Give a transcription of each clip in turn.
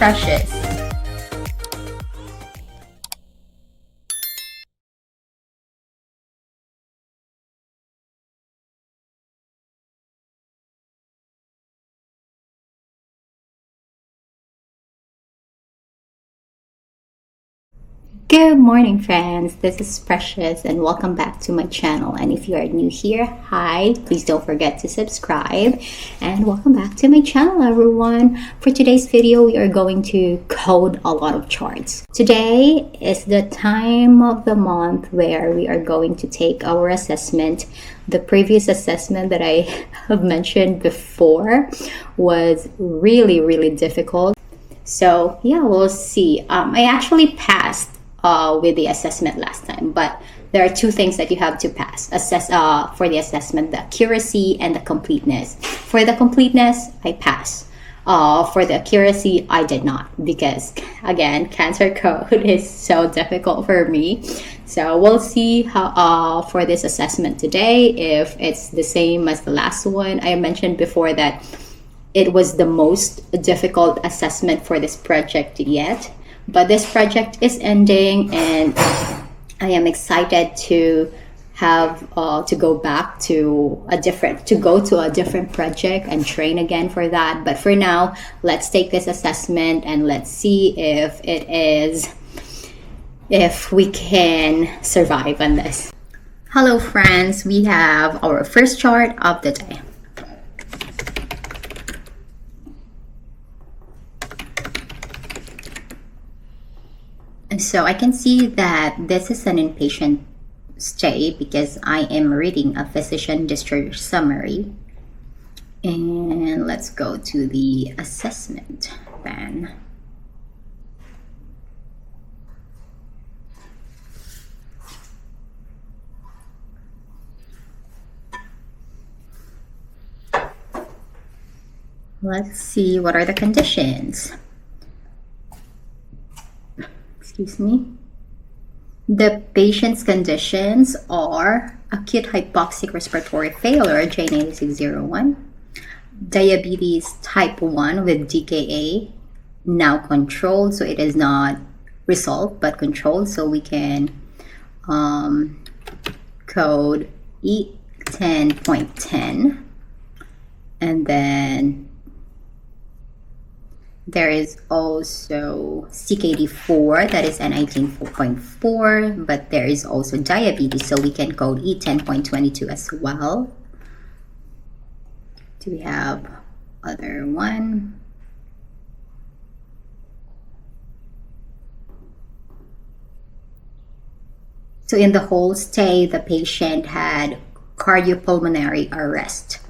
Precious. Good morning, friends. This is Precious and welcome back to my channel. And if you are new here, hi, please don't forget to subscribe and welcome back to my channel, everyone. For today's video, we are going to code a lot of charts. Today is the time of the month where we are going to take our assessment. The previous assessment that I have mentioned before was really difficult. So yeah, we'll see. I actually passed with the assessment last time, but there are two things that you have to pass for the assessment: the accuracy and the completeness. For the completeness, I pass. For the accuracy, I did not, because again, cancer code is so difficult for me. So we'll see how for this assessment today if it's the same as the last one. I mentioned before that it was the most difficult assessment for this project yet. But this project is ending, and I am excited to have to go to a different project and train again for that. But for now, let's take this assessment and let's see if we can survive on this. Hello, friends. We have our first chart of the day. So I can see that this is an inpatient stay because I am reading a physician discharge summary. And let's go to the assessment then. Let's see what are the conditions. Excuse me. The patient's conditions are acute hypoxic respiratory failure, J9601, diabetes type 1 with DKA, now controlled, so it is not resolved but controlled, so we can code E10.10, and then there is also CKD4, that is N18.4, but there is also diabetes, so we can code E10.22 as well. Do we have other one? So in the whole stay, the patient had cardiopulmonary arrest.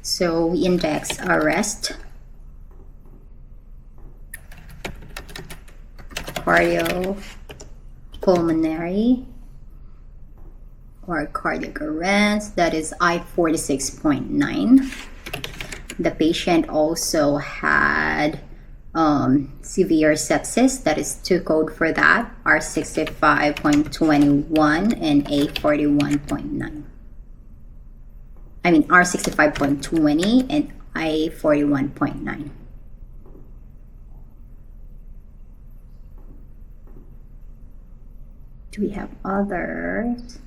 So we index arrest, cardiopulmonary or cardiac arrest, that is I46.9. The patient also had severe sepsis, that is 2 code for that, R65.21 and A41.9. I mean R65.20 and A41.9. Do we have others?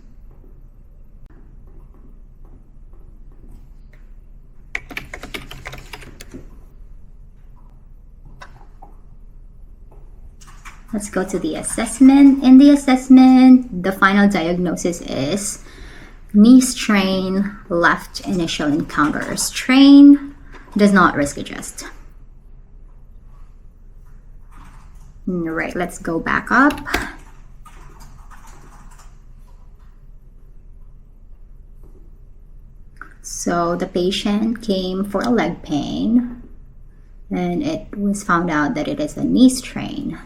Let's go to the assessment. In the assessment, the final diagnosis is knee strain, left initial encounter. Strain does not risk adjust. All right, let's go back up. So the patient came for a leg pain, and it was found out that it is a knee strain.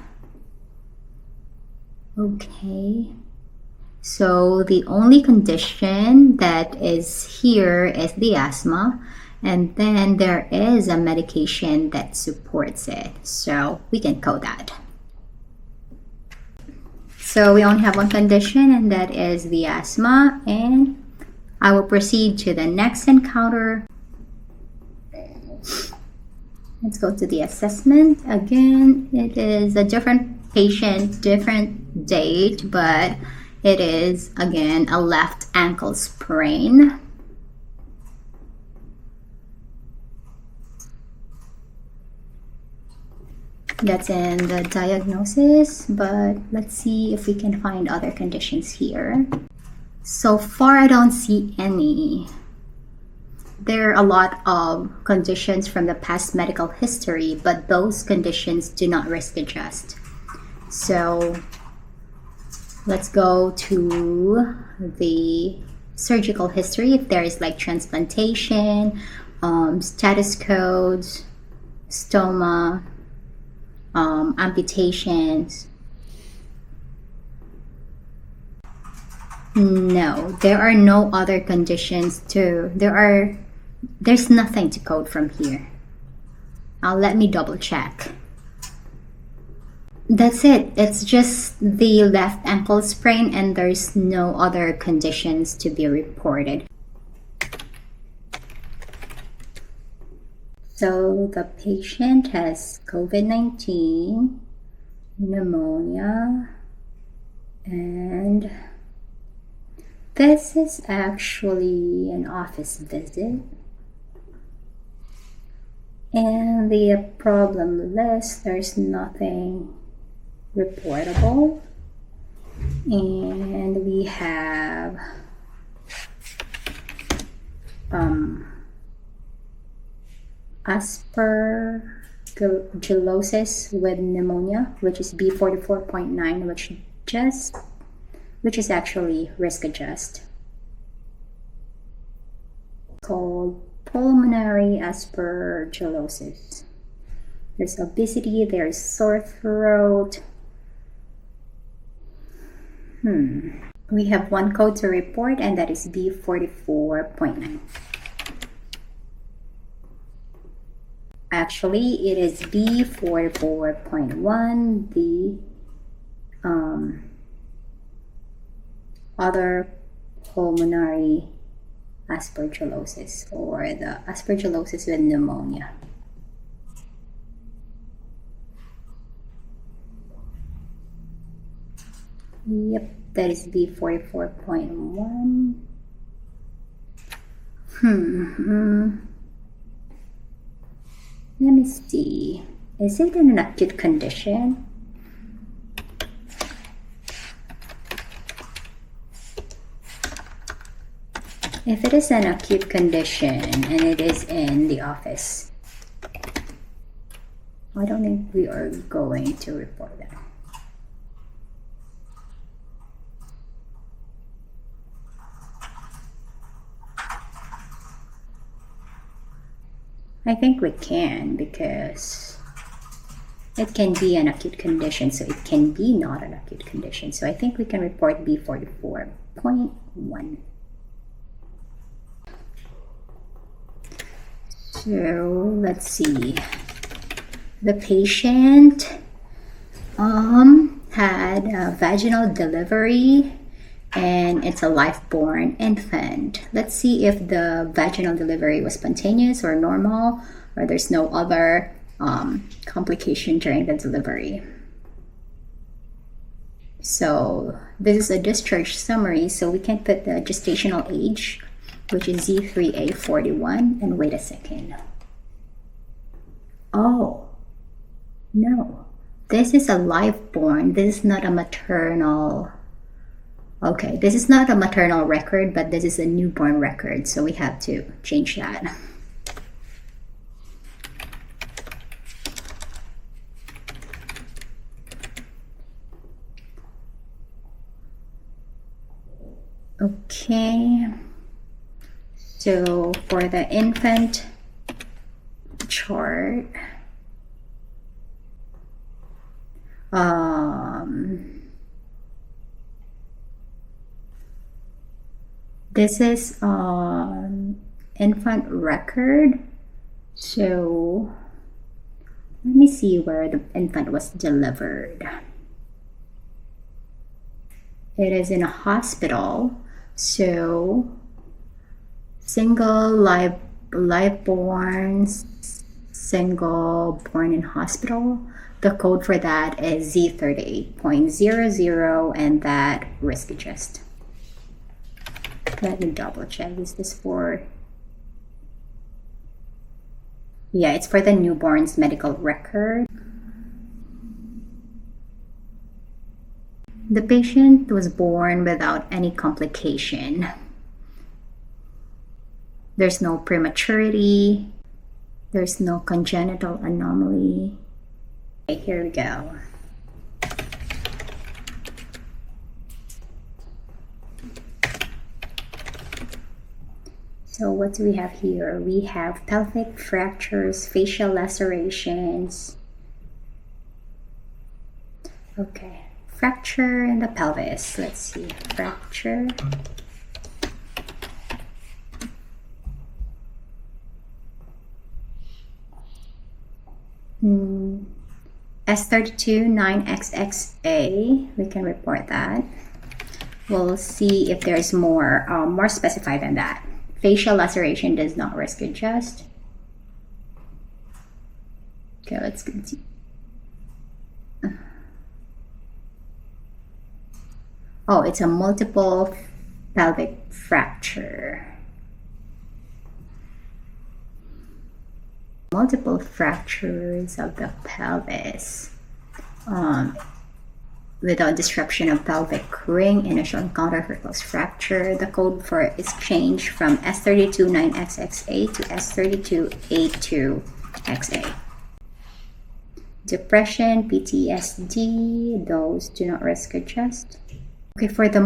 Okay, so the only condition that is here is the asthma, and then there is a medication that supports it, so we can code that. So we only have one condition, and that is the asthma, and I will proceed to the next encounter. Let's go to the assessment. Again, it is a different patient, different date, but it is, again, a left ankle sprain. That's in the diagnosis, but let's see if we can find other conditions here. So far, I don't see any. There are a lot of conditions from the past medical history, but those conditions do not risk adjust. So let's go to the surgical history. If there is like transplantation, status codes, stoma, amputations. No, there are no other conditions too. There's nothing to code from here. Let me double check. That's it. It's just the left ankle sprain and there's no other conditions to be reported. So the patient has COVID-19, pneumonia, and this is actually an office visit. And the problem list, there's nothing reportable. And we have aspergillosis with pneumonia, which is B44.9, which is actually risk adjust, called pulmonary aspergillosis. There's obesity, there's sore throat. We have one code to report, and that is B44.9. Actually, it is B44.1, the other pulmonary aspergillosis, or the aspergillosis with pneumonia. Yep, that is B44.1. Let me see. Is it in an acute condition? If it is an acute condition and it is in the office, I don't think we are going to report that. I think we can, because it can be an acute condition, so it can be not an acute condition. So I think we can report B44.1. So let's see. The patient had a vaginal delivery, and it's a live-born infant. Let's see if the vaginal delivery was spontaneous or normal, or there's no other complication during the delivery. So this is a discharge summary, so we can put the gestational age, which is Z3A41, and wait a second. Oh, no. This is a live-born. This is not a maternal. Okay, this is not a maternal record, but this is a newborn record, so we have to change that. Okay, so for the infant chart, this is infant record. So let me see where the infant was delivered. It is in a hospital. So single live-born single born in hospital. The code for that is Z38.00, and that risk adjust. Let me double check. Is this for... Yeah, it's for the newborn's medical record. The patient was born without any complication. There's no prematurity. There's no congenital anomaly. Okay, here we go. So what do we have here? We have pelvic fractures, facial lacerations. Okay, fracture in the pelvis. Let's see, fracture. S32 9XXA, we can report that. We'll see if there's more specified than that. Facial laceration does not risk adjust. Okay, let's continue. Oh, it's a multiple pelvic fracture. Multiple fractures of the pelvis without disruption of pelvic ring, initial encounter for close fracture. The code for it is changed from S32 9XXA to S32 A2XA. Depression, PTSD, those do not risk adjust. Okay, for the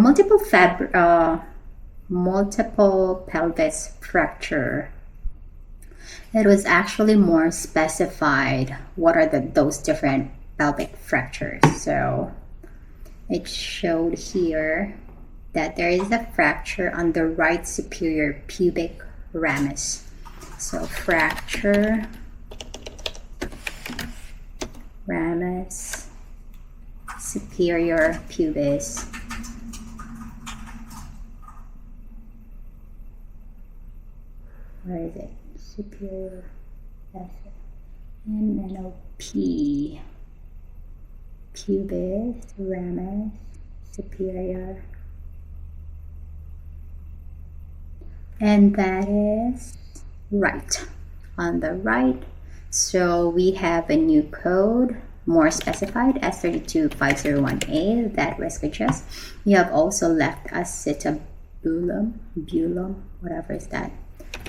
multiple pelvis fracture, it was actually more specified what are those different pelvic fractures. So it showed here that there is a fracture on the right superior pubic ramus. So fracture, ramus, superior pubis. Where is it? Superior, and then P, pubis, ramus, superior, and that is right, on the right. So we have a new code, more specified, S32501A, that risk adjust. You have also left acetabulum, whatever is that,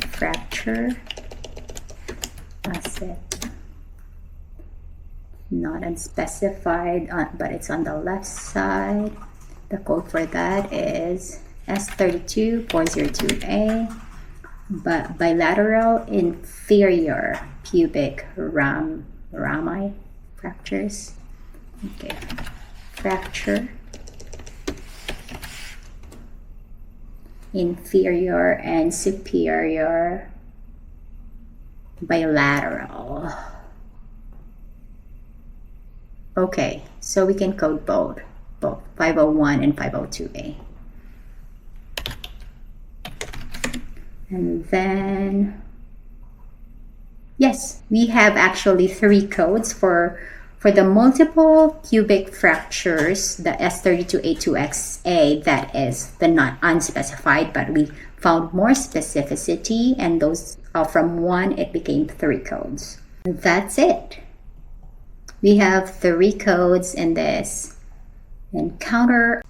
fracture, acet, not unspecified, but it's on the left side. The code for that is S32402A, but bilateral inferior pubic rami fractures. Okay, fracture, inferior and superior bilateral. Okay, so we can code both 501 and 502A. And then, yes, we have actually 3 codes for the multiple pubic fractures, the S32A2XA, that is the not unspecified, but we found more specificity, and those from 1 it became 3 codes. That's it. We have 3 codes in this encounter.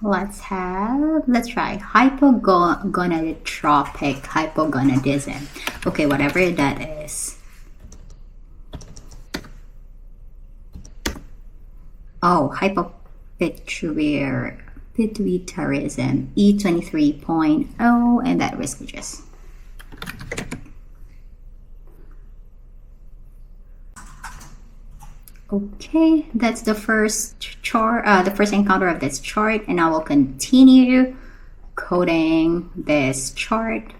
Let's try hypogonadotropic hypogonadism. Okay, whatever that is. Oh, hypopituitarism, E23.0, and that risk adjust. Okay, that's the first chart, the first encounter of this chart, and I will continue coding this chart.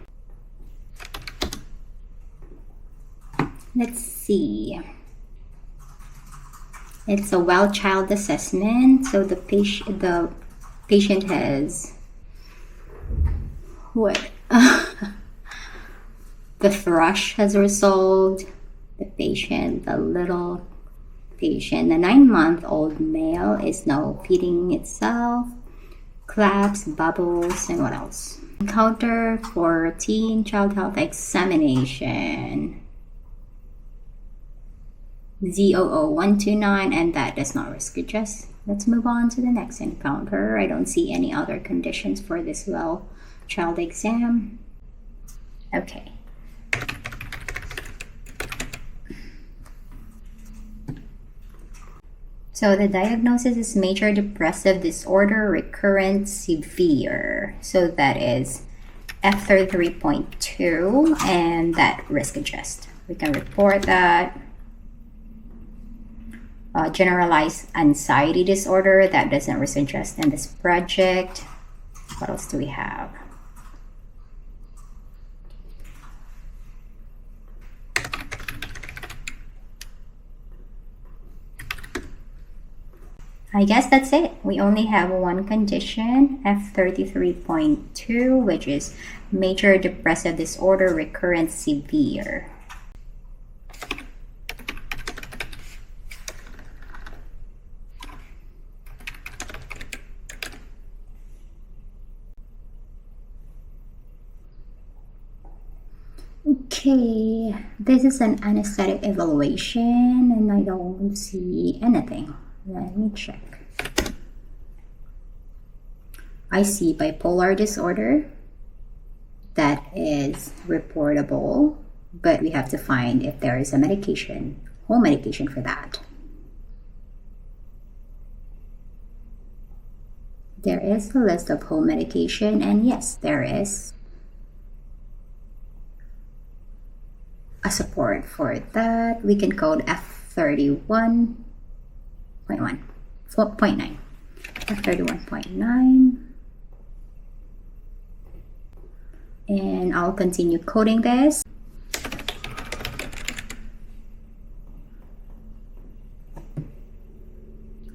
Let's see. It's a well child assessment. So the patient has what? The thrush has resolved. The patient, the little patient, the 9-month-old male is now feeding itself. Claps, bubbles, and what else? Encounter for teen child health examination. Z00129, and that does not risk adjust. Let's move on to the next encounter. I don't see any other conditions for this child exam. Okay. So the diagnosis is major depressive disorder, recurrent, severe. So that is F33.2, and that risk adjust. We can report that. Generalized anxiety disorder, that doesn't risk adjust in this project. What else do we have? I guess that's it. We only have one condition, F33.2, which is major depressive disorder, recurrent, severe. Okay, this is an anesthetic evaluation and I don't see anything. Let me check. I see bipolar disorder. That is reportable, but we have to find if there is a medication, home medication for that. There is a list of home medication, and yes, there is a support for that. We can code F31.1, 4.9, F31.9. And I'll continue coding this.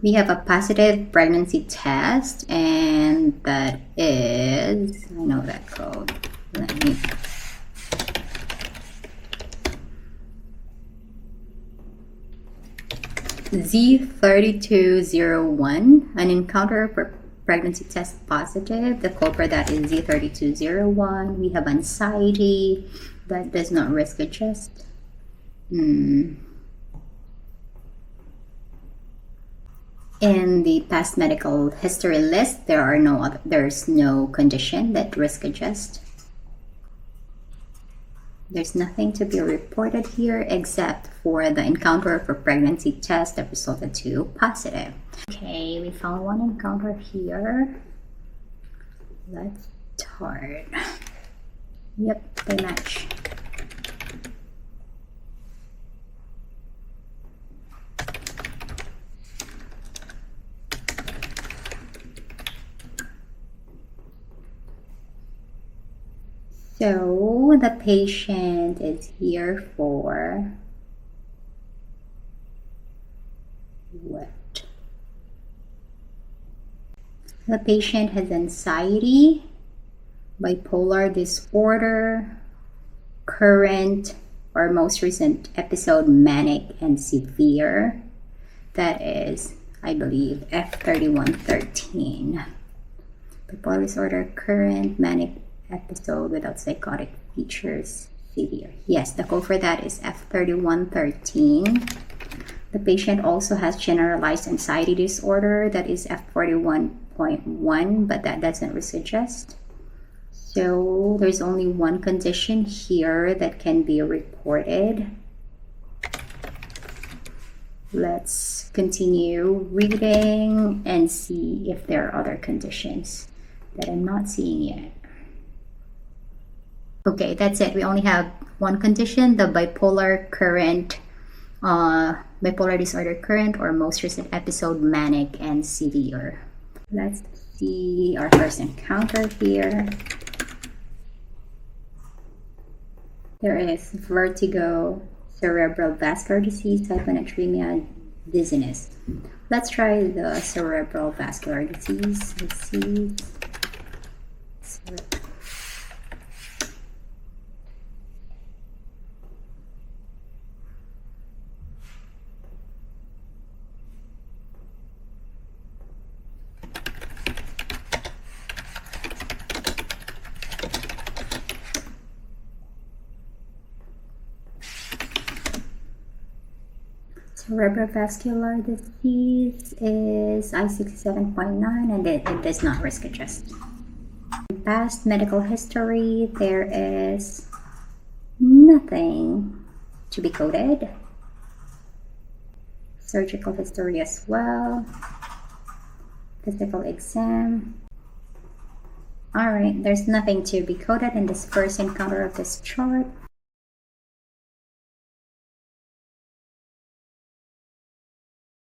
We have a positive pregnancy test, and that is, I know that code. Let me Z3201, an encounter for pregnancy test positive. The code for that is Z3201. We have anxiety that does not risk adjust. In the past medical history list, there's no condition that risk adjust. There's nothing to be reported here except for the encounter for pregnancy test that resulted to positive. Okay, we found one encounter here. Let's start. Yep, they match. So the patient is here for what? The patient has anxiety, bipolar disorder, current or most recent episode manic and severe. That is, I believe, F3113. Bipolar disorder, current, manic episode without psychotic features, severe. Yes, the code for that is F3113. The patient also has generalized anxiety disorder, that is F41.1, but that doesn't risk adjust. So there's only one condition here that can be reported. Let's continue reading and see if there are other conditions that I'm not seeing yet. Okay, that's it. We only have one condition, the bipolar disorder current or most recent episode manic and severe. Let's see our first encounter here. There is vertigo, cerebral vascular disease, hyponatremia, dizziness. Let's try the cerebral vascular disease. Let's see. Cerebrovascular disease is I67.9 and it does not risk adjust. Past medical history, there is nothing to be coded. Surgical history as well. Physical exam. Alright, there's nothing to be coded in this first encounter of this chart.